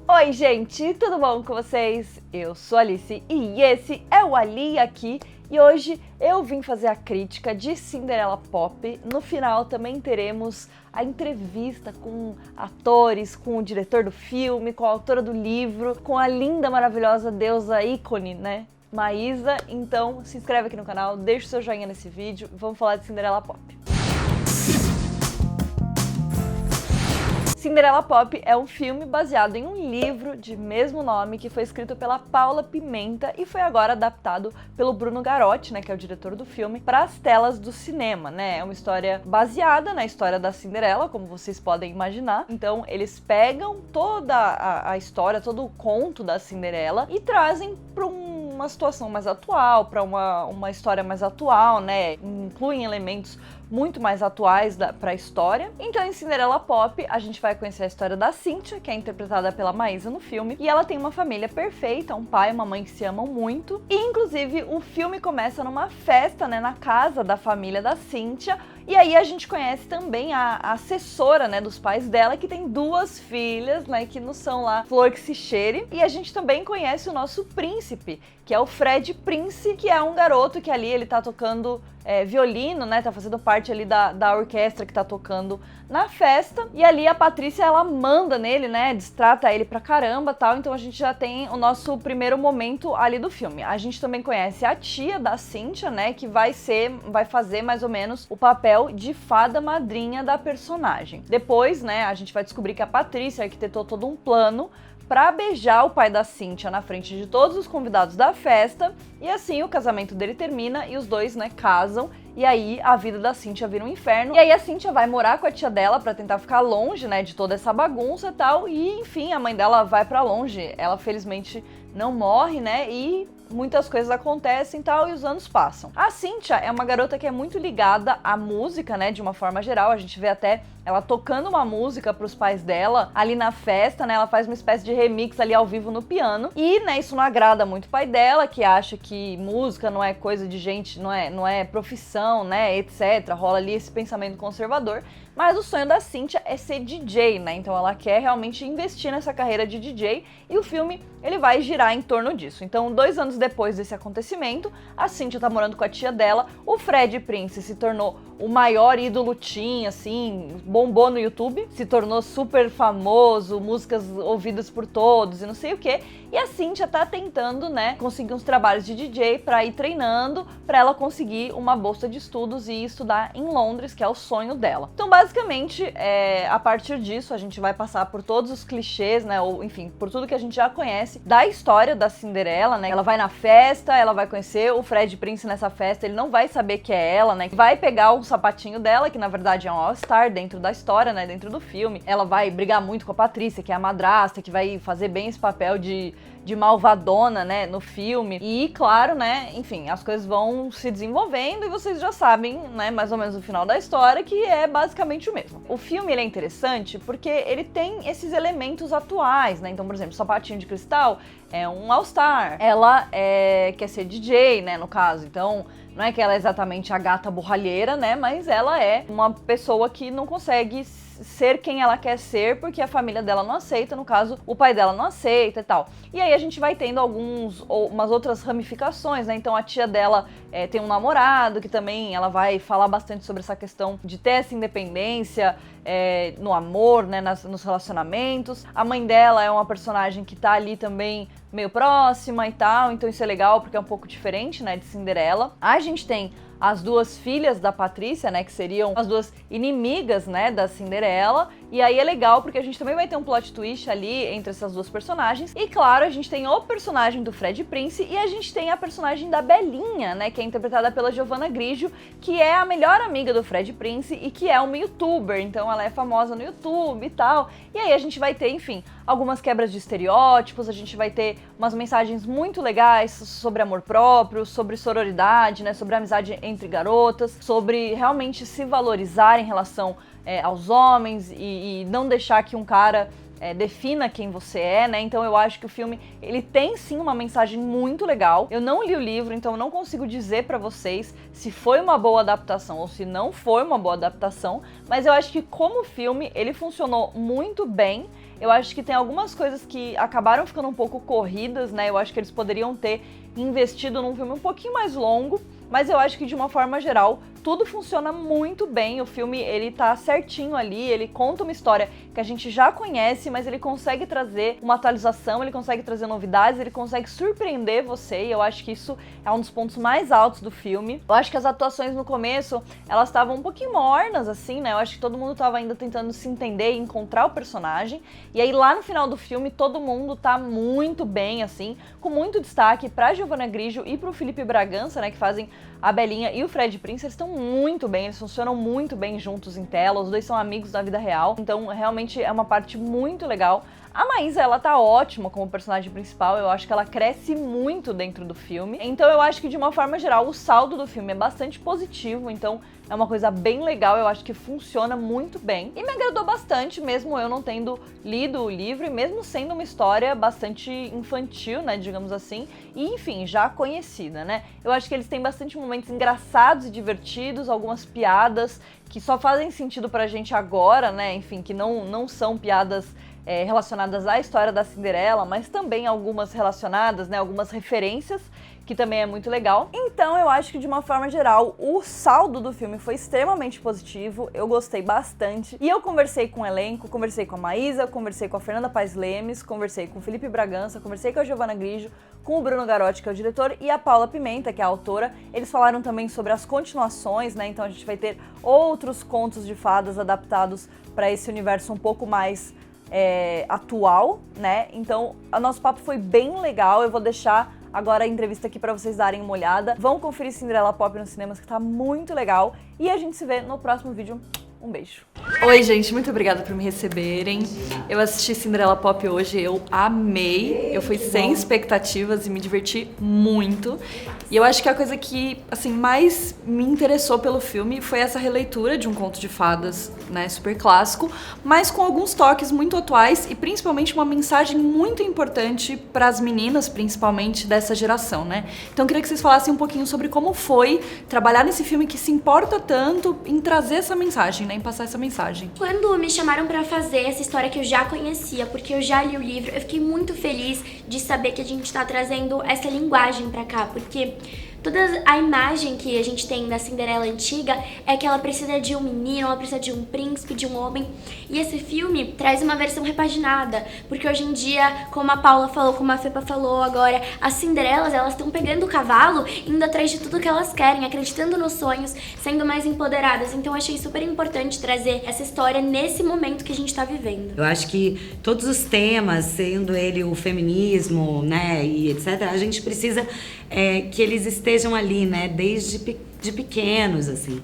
Oi gente, tudo bom com vocês? Eu sou a Alice e esse é o Ali Aqui e hoje eu vim fazer a crítica de Cinderela Pop. No final também teremos a entrevista com atores, com o diretor do filme, com a autora do livro, com a linda, maravilhosa deusa ícone, né? Maísa. Então se inscreve aqui no canal, deixa o seu joinha nesse vídeo e vamos falar de Cinderela Pop. Cinderela Pop é um filme baseado em um livro de mesmo nome que foi escrito pela Paula Pimenta e foi agora adaptado pelo Bruno Garotti, né, que é o diretor do filme, para as telas do cinema, né? É uma história baseada na história da Cinderela, como vocês podem imaginar. Então eles pegam toda a história, todo o conto da Cinderela e trazem para uma situação mais atual, para uma história mais atual, né? Incluem elementos muito mais atuais para a história. Então em Cinderela Pop a gente vai conhecer a história da Cíntia, que é interpretada pela Maísa no filme, e ela tem uma família perfeita, um pai e uma mãe que se amam muito, e inclusive o filme começa numa festa, né, na casa da família da Cíntia, e aí a gente conhece também a assessora, né, dos pais dela, que tem duas filhas, né, que não são lá flor que se cheire, e a gente também conhece o nosso príncipe, que é o Fred Prince, que é um garoto que ali ele tá tocando violino, né, tá fazendo parte ali da orquestra que tá tocando na festa, e ali a Patrícia, ela manda nele, né, destrata ele pra caramba, tal, então a gente já tem o nosso primeiro momento ali do filme. A gente também conhece a tia da Cíntia, né, que vai fazer mais ou menos o papel de fada madrinha da personagem. Depois, né, a gente vai descobrir que a Patrícia arquitetou todo um plano pra beijar o pai da Cíntia na frente de todos os convidados da festa, e assim o casamento dele termina e os dois, né, casam, e aí a vida da Cíntia vira um inferno, e aí a Cíntia vai morar com a tia dela pra tentar ficar longe, né, de toda essa bagunça e tal, e enfim, a mãe dela vai pra longe, ela felizmente não morre, né, e muitas coisas acontecem e tal, e os anos passam. A Cíntia é uma garota que é muito ligada à música, né, de uma forma geral. A gente vê até ela tocando uma música pros pais dela ali na festa, né, ela faz uma espécie de remix ali ao vivo no piano, e, né, isso não agrada muito o pai dela, que acha que música não é coisa de gente, não é profissão, né, etc. Rola ali esse pensamento conservador, mas o sonho da Cíntia é ser DJ, né, então ela quer realmente investir nessa carreira de DJ, e o filme, ele vai girar em torno disso. Então, 2 anos depois desse acontecimento, a Cíntia tá morando com a tia dela, o Fred Prince se tornou o maior ídolo teen, assim, bombou no YouTube, se tornou super famoso, músicas ouvidas por todos e não sei o que, e a Cíntia tá tentando, né, conseguir uns trabalhos de DJ pra ir treinando, pra ela conseguir uma bolsa de estudos e estudar em Londres, que é o sonho dela. Então, basicamente, a partir disso, a gente vai passar por todos os clichês, né, ou enfim, por tudo que a gente já conhece da história da Cinderela, né, ela vai na festa, ela vai conhecer o Fred Prince nessa festa, ele não vai saber que é ela, né, vai pegar o sapatinho dela, que na verdade é um All-Star dentro da história, né, dentro do filme. Ela vai brigar muito com a Patrícia, que é a madrasta, que vai fazer bem esse papel de malvadona, né, no filme. E, claro, né, enfim, as coisas vão se desenvolvendo e vocês já sabem, né, mais ou menos o final da história, que é basicamente o mesmo. O filme, ele é interessante porque ele tem esses elementos atuais, né, então, por exemplo, o Sapatinho de Cristal é um All-Star, ela quer ser DJ, né, no caso, então não é que ela é exatamente a gata borralheira, né, mas ela é uma pessoa que não consegue ser quem ela quer ser porque a família dela não aceita, no caso, o pai dela não aceita e tal. E aí a gente vai tendo umas outras ramificações, né, então a tia dela tem um namorado que também ela vai falar bastante sobre essa questão de ter essa independência no amor, né, nos relacionamentos. A mãe dela é uma personagem que tá ali também meio próxima e tal, então isso é legal porque é um pouco diferente, né, de Cinderela. A gente tem as duas filhas da Patrícia, né, que seriam as duas inimigas, né, da Cinderela, e aí é legal porque a gente também vai ter um plot twist ali entre essas duas personagens, e claro, a gente tem o personagem do Fred Prince e a gente tem a personagem da Belinha, né, que é interpretada pela Giovanna Grigio, que é a melhor amiga do Fred Prince e que é uma youtuber, então ela é famosa no YouTube e tal, e aí a gente vai ter, enfim, algumas quebras de estereótipos, a gente vai ter umas mensagens muito legais sobre amor próprio, sobre sororidade, né, sobre amizade entre garotas, sobre realmente se valorizar em relação aos homens e não deixar que um cara defina quem você é, né? Então eu acho que o filme, ele tem sim uma mensagem muito legal. Eu não li o livro, então eu não consigo dizer pra vocês se foi uma boa adaptação ou se não foi uma boa adaptação, mas eu acho que como filme, ele funcionou muito bem. Eu acho que tem algumas coisas que acabaram ficando um pouco corridas, né? Eu acho que eles poderiam ter investido num filme um pouquinho mais longo, mas eu acho que de uma forma geral tudo funciona muito bem. O filme, ele tá certinho ali, ele conta uma história que a gente já conhece, mas ele consegue trazer uma atualização, ele consegue trazer novidades, ele consegue surpreender você, e eu acho que isso é um dos pontos mais altos do filme. Eu acho que as atuações no começo, elas estavam um pouquinho mornas, assim, né? Eu acho que todo mundo tava ainda tentando se entender e encontrar o personagem, e aí lá no final do filme, todo mundo tá muito bem, assim, com muito destaque pra Giovanna Grigio e pro Felipe Bragança, né, que fazem a Belinha e o Fred Prinze. Eles estão muito bem, eles funcionam muito bem juntos em tela, os dois são amigos da vida real, então realmente é uma parte muito legal. A Maísa, ela tá ótima como personagem principal, eu acho que ela cresce muito dentro do filme, então eu acho que de uma forma geral o saldo do filme é bastante positivo, então é uma coisa bem legal, eu acho que funciona muito bem. E me agradou bastante, mesmo eu não tendo lido o livro, e mesmo sendo uma história bastante infantil, né, digamos assim, e enfim, já conhecida, né. Eu acho que eles têm bastante momentos engraçados e divertidos, algumas piadas que só fazem sentido pra gente agora, né, enfim, que não são piadas relacionadas à história da Cinderela, mas também algumas relacionadas, né, algumas referências, que também é muito legal. Então eu acho que de uma forma geral, o saldo do filme foi extremamente positivo, eu gostei bastante. E eu conversei com o elenco, conversei com a Maísa, conversei com a Fernanda Paes Lemes, conversei com o Felipe Bragança, conversei com a Giovanna Grigio, com o Bruno Garotti, que é o diretor, e a Paula Pimenta, que é a autora. Eles falaram também sobre as continuações, né? Então a gente vai ter outros contos de fadas adaptados para esse universo um pouco mais atual, né? Então o nosso papo foi bem legal, eu vou deixar agora a entrevista aqui pra vocês darem uma olhada. Vão conferir Cinderela Pop nos cinemas, que tá muito legal. E a gente se vê no próximo vídeo. Um beijo. Oi, gente, muito obrigada por me receberem. Eu assisti Cinderela Pop hoje, eu amei. Eu fui sem expectativas e me diverti muito. E eu acho que a coisa que, assim, mais me interessou pelo filme foi essa releitura de um conto de fadas, né, super clássico, mas com alguns toques muito atuais e principalmente uma mensagem muito importante para as meninas, principalmente dessa geração, né? Então eu queria que vocês falassem um pouquinho sobre como foi trabalhar nesse filme que se importa tanto em trazer essa mensagem, né, em passar essa mensagem. Quando me chamaram pra fazer essa história que eu já conhecia, porque eu já li o livro, eu fiquei muito feliz de saber que a gente tá trazendo essa linguagem pra cá, porque toda a imagem que a gente tem da Cinderela antiga é que ela precisa de um menino, ela precisa de um príncipe, de um homem. E esse filme traz uma versão repaginada, porque hoje em dia, como a Paula falou, como a Fepa falou agora, as Cinderelas, elas estão pegando o cavalo, indo atrás de tudo que elas querem, acreditando nos sonhos, sendo mais empoderadas. Então eu achei super importante trazer essa história nesse momento que a gente tá vivendo. Eu acho que todos os temas, sendo ele o feminismo, né, e etc., a gente precisa que eles estejam ali, né, desde de pequenos, assim.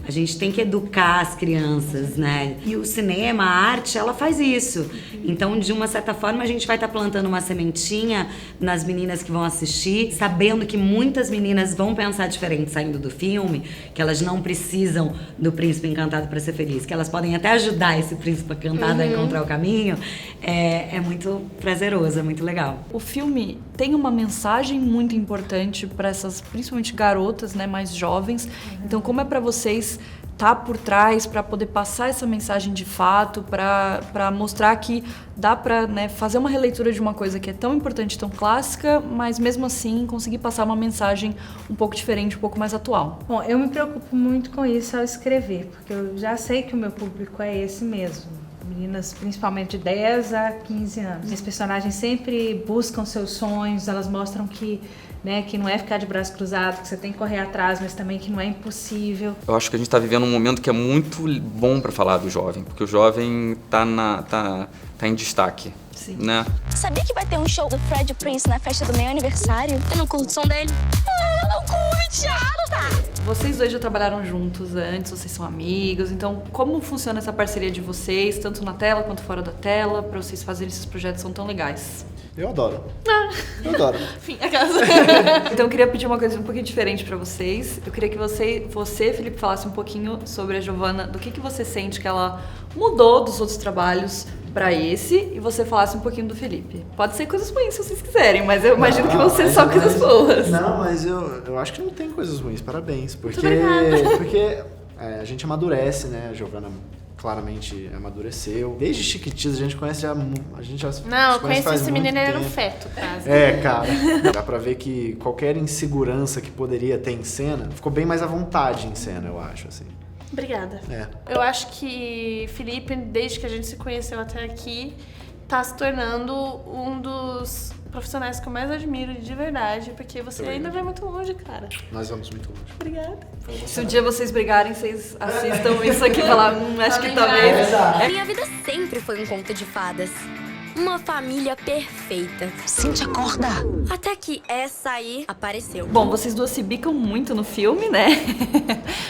A gente tem que educar as crianças, né? E o cinema, a arte, ela faz isso. Então, de uma certa forma, a gente vai estar plantando uma sementinha nas meninas que vão assistir, sabendo que muitas meninas vão pensar diferente saindo do filme, que elas não precisam do príncipe encantado para ser feliz, que elas podem até ajudar esse príncipe encantado a encontrar o caminho. É muito prazeroso, é muito legal. O filme tem uma mensagem muito importante para essas, principalmente garotas, né, mais jovens. Então, como é para vocês tá por trás para poder passar essa mensagem de fato, para mostrar que dá para, né, fazer uma releitura de uma coisa que é tão importante, tão clássica, mas mesmo assim conseguir passar uma mensagem um pouco diferente, um pouco mais atual? Bom, eu me preocupo muito com isso ao escrever, porque eu já sei que o meu público é esse mesmo. Meninas principalmente de 10 a 15 anos. As personagens sempre buscam seus sonhos, elas mostram que, né, que não é ficar de braço cruzado, que você tem que correr atrás, mas também que não é impossível. Eu acho que a gente está vivendo um momento que é muito bom para falar do jovem, porque o jovem tá em destaque. Sim. Né? Sabia que vai ter um show do Fred Prinze na festa do meu aniversário? Eu não curto o som dele. Eu não curte, tá? Vocês dois já trabalharam juntos antes, vocês são amigos, então como funciona essa parceria de vocês, tanto na tela quanto fora da tela, para vocês fazerem esses projetos que são tão legais? Eu adoro. Eu adoro. Enfim, a casa. Então eu queria pedir uma coisa um pouquinho diferente pra vocês. Eu queria que você, Felipe, falasse um pouquinho sobre a Giovanna, do que você sente que ela mudou dos outros trabalhos pra esse, e você falasse um pouquinho do Felipe. Pode ser coisas ruins se vocês quiserem, mas eu imagino que vão ser só coisas boas. Não, mas eu acho que não tem coisas ruins, parabéns. Porque a gente amadurece, né? A Giovanna claramente amadureceu. Desde Chiquititas a gente conhece já... A gente já Não, eu se conhece conheci faz esse muito menino, ele era um tempo. feto, quase. Cara. Dá pra ver que qualquer insegurança que poderia ter em cena, ficou bem mais à vontade em cena, eu acho, assim. Obrigada. É. Eu acho que Felipe, desde que a gente se conheceu até aqui, tá se tornando um dos profissionais que eu mais admiro de verdade, porque você ainda vai muito longe, cara. Nós vamos muito longe. Obrigada. Se um dia vocês brigarem, vocês assistam isso aqui e falar, acho que talvez... Minha vida sempre foi um conto de fadas. Uma família perfeita. Cintia, acorda! Até que essa aí apareceu. Bom, vocês duas se bicam muito no filme, né?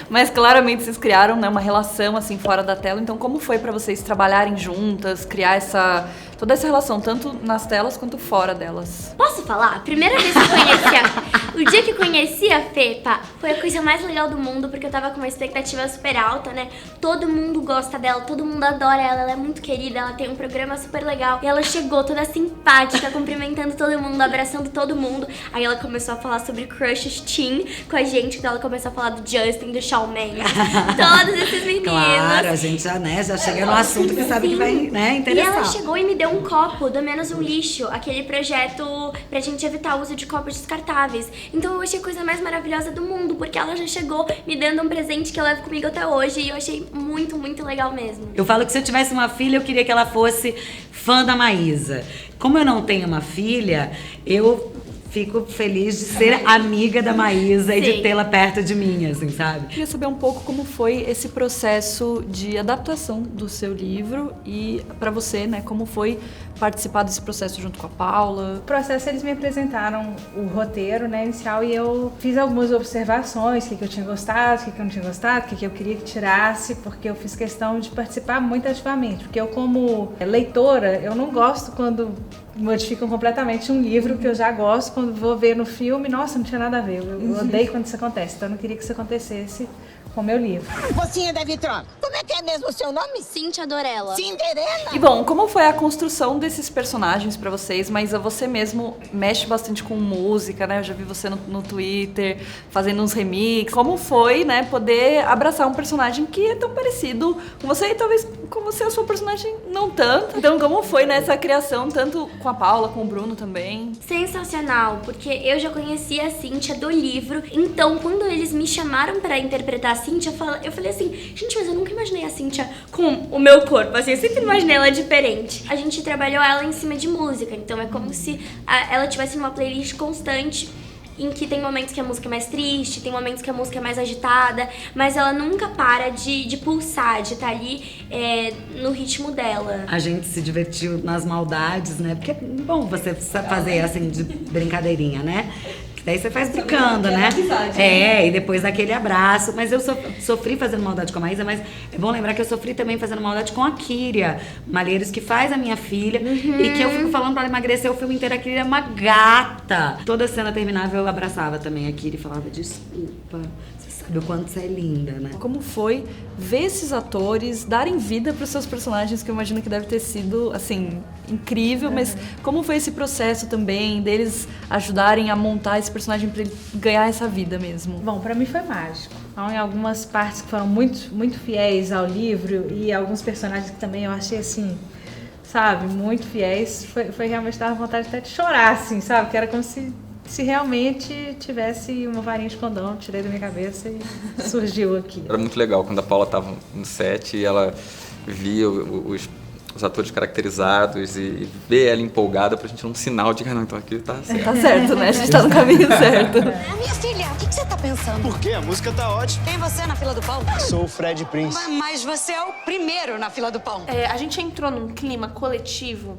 Mas claramente vocês criaram, né, uma relação assim fora da tela. Então como foi pra vocês trabalharem juntas, criar toda essa relação, tanto nas telas quanto fora delas? Posso falar? A primeira vez que eu conheci o dia que eu conheci a Fê, pá, foi a coisa mais legal do mundo, porque eu tava com uma expectativa super alta, né? Todo mundo gosta dela, todo mundo adora ela é muito querida, ela tem um programa super legal. E ela chegou toda simpática, cumprimentando todo mundo, abraçando todo mundo. Aí ela começou a falar sobre crushes teen com a gente, então ela começou a falar do Justin, do Shawn Mendes, todos esses meninos. Claro, a gente já chega no assunto que sabe que vai, né, E interessar. ela chegou e me deu um copo do Menos um Lixo, aquele projeto pra gente evitar o uso de copos descartáveis. Então eu achei a coisa mais maravilhosa do mundo, porque ela já chegou me dando um presente que eu levo comigo até hoje, e eu achei muito, muito legal mesmo. Eu falo que se eu tivesse uma filha, eu queria que ela fosse fã da Maísa. Como eu não tenho uma filha, eu fico feliz de ser amiga da Maísa e de Sim. tê-la perto de mim, assim, sabe? Queria saber um pouco como foi esse processo de adaptação do seu livro e pra você, né, como foi participar desse processo junto com a Paula. No processo eles me apresentaram o roteiro, né, inicial, e eu fiz algumas observações, o que eu tinha gostado, o que eu não tinha gostado, o que eu queria que tirasse, porque eu fiz questão de participar muito ativamente, porque eu como leitora, eu não gosto quando modificam completamente um livro que eu já gosto, quando vou ver no filme, nossa, não tinha nada a ver, eu odeio quando isso acontece, então eu não queria que isso acontecesse com o meu livro. Mocinha da Vitron, como é que é mesmo o seu nome? Cintia Dorella. Cinderela? E bom, como foi a construção desses personagens pra vocês? Mas você mesmo mexe bastante com música, né? Eu já vi você no Twitter fazendo uns remixes. Como foi, né, poder abraçar um personagem que é tão parecido com você e talvez com você a sua personagem não tanto. Então como foi, né, essa criação tanto com a Paula, com o Bruno também? Sensacional, porque eu já conhecia a Cintia do livro, então quando eles me chamaram pra interpretar a Cintia, eu falei assim, gente, mas eu nunca imaginei a Cintia com o meu corpo, assim, eu sempre imaginei ela diferente. A gente trabalhou ela em cima de música, então é como se ela tivesse numa playlist constante, em que tem momentos que a música é mais triste, tem momentos que a música é mais agitada, mas ela nunca para de pulsar, de estar ali no ritmo dela. A gente se divertiu nas maldades, né? Porque é bom você fazer assim de brincadeirinha, né? Daí você faz brincando, né? E depois aquele abraço. Mas eu sofri fazendo maldade com a Maísa, mas é bom lembrar que eu sofri também fazendo maldade com a Kíria Malheiros, que faz a minha filha, e que eu fico falando pra ela emagrecer o filme inteiro. A Kíria é uma gata. Toda cena terminava, eu abraçava também a Kíria e falava, desculpa, você sabe o quanto você é linda, né? Como foi ver esses atores darem vida pros seus personagens, que eu imagino que deve ter sido, assim, incrível, mas como foi esse processo também deles ajudarem a montar esse personagem pra ele ganhar essa vida mesmo? Bom, pra mim foi mágico. Há em algumas partes que foram muito, muito fiéis ao livro e alguns personagens que também eu achei assim, sabe, muito fiéis. Foi realmente dar vontade até de chorar, assim, sabe? Que era como se realmente tivesse uma varinha de condão, tirei da minha cabeça e surgiu aqui. Era muito legal quando a Paula estava no set e ela via os atores caracterizados e ver ela empolgada pra gente dar um sinal de que não, então aqui tá certo. Tá certo, né? A gente tá no caminho certo. Minha filha, o que você tá pensando? Por quê? A música tá ótima. Quem é você na fila do pão? Sou o Fred Prince. Mas você é o primeiro na fila do pão. A gente entrou num clima coletivo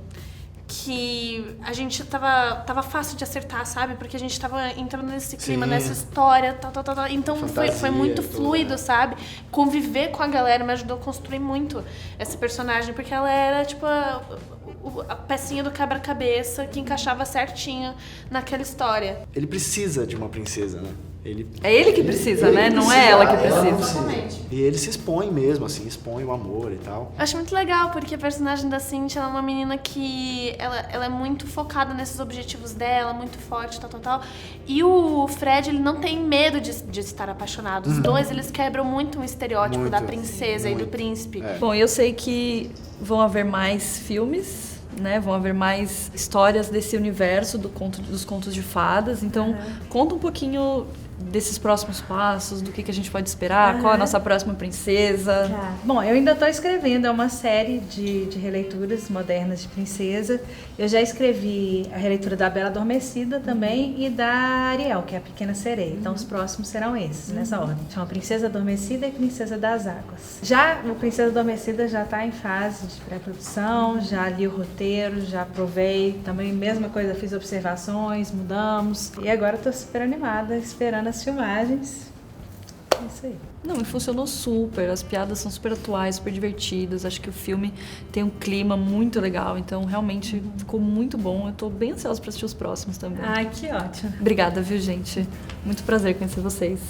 que a gente tava fácil de acertar, sabe? Porque a gente tava entrando nesse clima, Sim. nessa história, tal. Então foi Fantasia, muito tudo, fluido, né? sabe? Conviver com a galera me ajudou a construir muito essa personagem, porque ela era, tipo, a pecinha do quebra-cabeça que encaixava certinho naquela história. Ele precisa de uma princesa, né? É ele que precisa, né? Não é ela que precisa. E ele se expõe mesmo, assim, expõe o amor e tal. Eu acho muito legal, porque a personagem da Cynthia, ela é uma menina que ela é muito focada nesses objetivos dela, muito forte, tal. E o Fred, ele não tem medo de estar apaixonado. Os dois, eles quebram muito um estereótipo da princesa e do príncipe. Bom, eu sei que vão haver mais filmes, né? Vão haver mais histórias desse universo dos contos de fadas. Então, conta um pouquinho desses próximos passos, do que a gente pode esperar, qual é a nossa próxima princesa. Bom, eu ainda estou escrevendo, é uma série de releituras modernas de princesa. Eu já escrevi a releitura da Bela Adormecida também e da Ariel, que é a Pequena Sereia. Então os próximos serão esses, nessa ordem. Chama Princesa Adormecida e Princesa das Águas. Já o Princesa Adormecida já está em fase de pré-produção, já li o roteiro, já provei. Também mesma coisa, fiz observações, mudamos. E agora estou super animada, esperando as filmagens. É isso aí. Não, e funcionou super, as piadas são super atuais, super divertidas, acho que o filme tem um clima muito legal, então realmente ficou muito bom, eu tô bem ansiosa pra assistir os próximos também. Ai, que ótimo. Obrigada, viu, gente? Muito prazer conhecer vocês.